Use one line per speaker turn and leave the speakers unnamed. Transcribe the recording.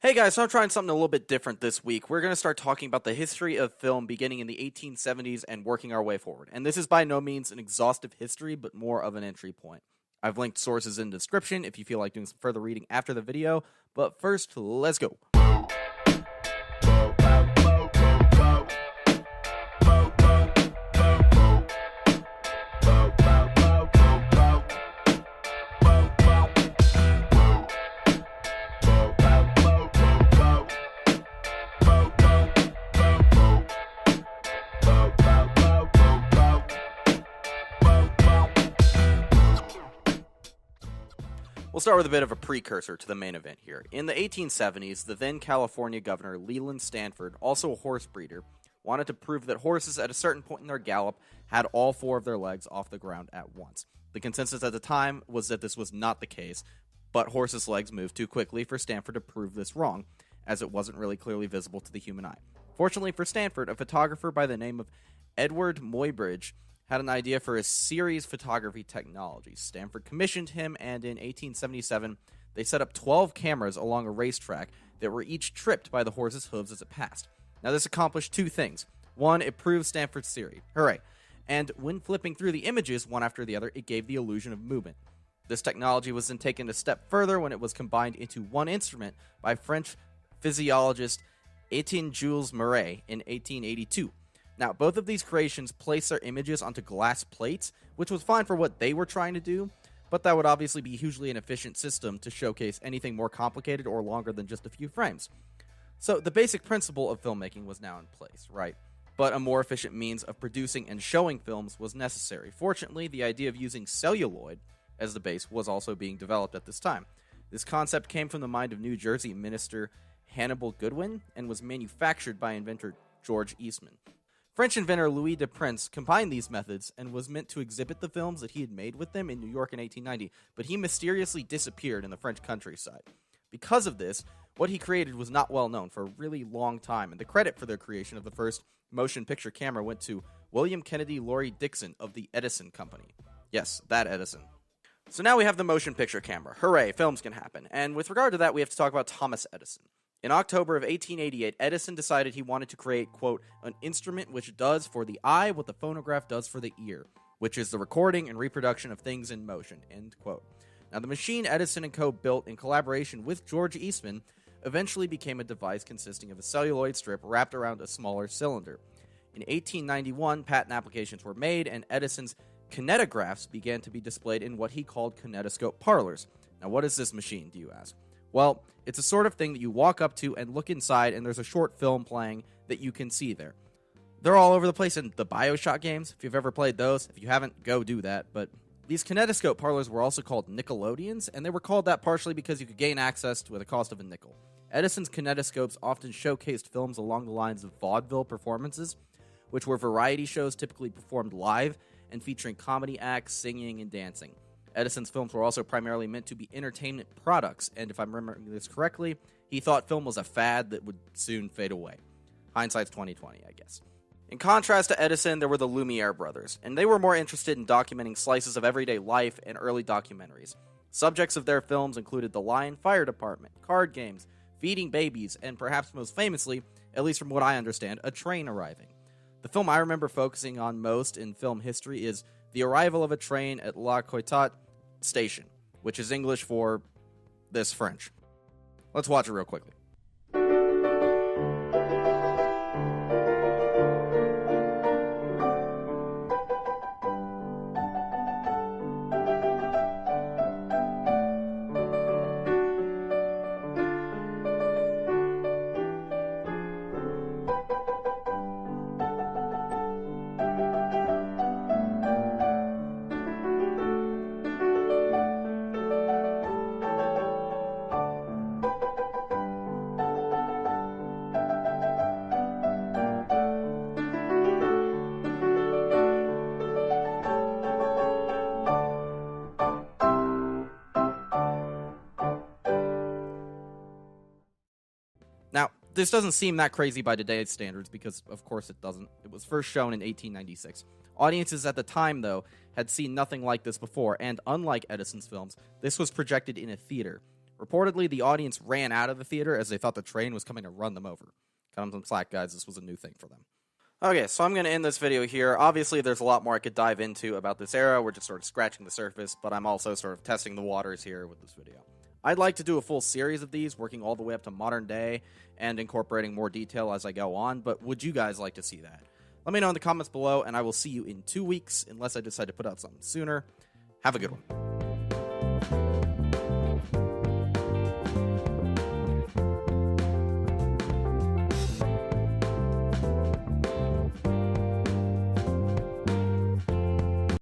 Hey guys, so I'm trying something a little bit different this week. We're going to start talking about the history of film beginning in the 1870s and working our way forward. And this is by no means an exhaustive history, but more of an entry point. I've linked sources in the description if you feel like doing some further reading after the video. But first, let's go. We'll start with a bit of a precursor to the main event here. In the 1870s, the then California governor Leland Stanford, also a horse breeder, wanted to prove that horses at a certain point in their gallop had all four of their legs off the ground at once. The consensus at the time was that this was not the case, but horses' legs moved too quickly for Stanford to prove this wrong, as it wasn't really clearly visible to the human eye. Fortunately for Stanford, a photographer by the name of Edward Muybridge had an idea for a series photography technology. Stanford commissioned him, and in 1877, they set up 12 cameras along a racetrack that were each tripped by the horse's hooves as it passed. Now, this accomplished two things. One, it proved Stanford's theory. Hooray. And when flipping through the images one after the other, it gave the illusion of movement. This technology was then taken a step further when it was combined into one instrument by French physiologist Étienne Jules Marais in 1882. Now, both of these creations placed their images onto glass plates, which was fine for what they were trying to do, but that would obviously be a hugely inefficient system to showcase anything more complicated or longer than just a few frames. So, the basic principle of filmmaking was now in place, right? But a more efficient means of producing and showing films was necessary. Fortunately, the idea of using celluloid as the base was also being developed at this time. This concept came from the mind of New Jersey minister Hannibal Goodwin and was manufactured by inventor George Eastman. French inventor Louis de Prince combined these methods and was meant to exhibit the films that he had made with them in New York in 1890, but he mysteriously disappeared in the French countryside. Because of this, what he created was not well known for a really long time, and the credit for the creation of the first motion picture camera went to William Kennedy Laurie Dixon of the Edison Company. Yes, that Edison. So now we have the motion picture camera. Hooray, films can happen. And with regard to that, we have to talk about Thomas Edison. In October of 1888, Edison decided he wanted to create, quote, an instrument which does for the eye what the phonograph does for the ear, which is the recording and reproduction of things in motion, end quote. Now, the machine Edison & Co. built in collaboration with George Eastman eventually became a device consisting of a celluloid strip wrapped around a smaller cylinder. In 1891, patent applications were made, and Edison's kinetographs began to be displayed in what he called kinetoscope parlors. Now, what is this machine, do you ask? Well, it's a sort of thing that you walk up to and look inside, and there's a short film playing that you can see there. They're all over the place in the Bioshock games, if you've ever played those. If you haven't, go do that. But these kinetoscope parlors were also called Nickelodeons, and they were called that partially because you could gain access to at the cost of a nickel. Edison's kinetoscopes often showcased films along the lines of vaudeville performances, which were variety shows typically performed live and featuring comedy acts, singing, and dancing. Edison's films were also primarily meant to be entertainment products, and if I'm remembering this correctly, he thought film was a fad that would soon fade away. Hindsight's 20/20, I guess. In contrast to Edison, there were the Lumiere brothers, and they were more interested in documenting slices of everyday life and early documentaries. Subjects of their films included the Lion Fire Department, card games, feeding babies, and perhaps most famously, at least from what I understand, a train arriving. The film I remember focusing on most in film history is the arrival of a train at La Ciotat Station, which is English for this French. Let's watch it real quickly. Now, this doesn't seem that crazy by today's standards because, of course, it doesn't. It was first shown in 1896. Audiences at the time, though, had seen nothing like this before, and unlike Edison's films, this was projected in a theater, Reportedly, the audience ran out of the theater as they thought the train was coming to run them over. Cut them some slack, guys. This was a new thing for them. Okay, so I'm going to end this video here. Obviously, there's a lot more I could dive into about this era. We're just sort of scratching the surface, but I'm also sort of testing the waters here with this video. I'd like to do a full series of these, working all the way up to modern day and incorporating more detail as I go on, but would you guys like to see that? Let me know in the comments below, and I will see you in 2 weeks, unless I decide to put out something sooner. Have a good one.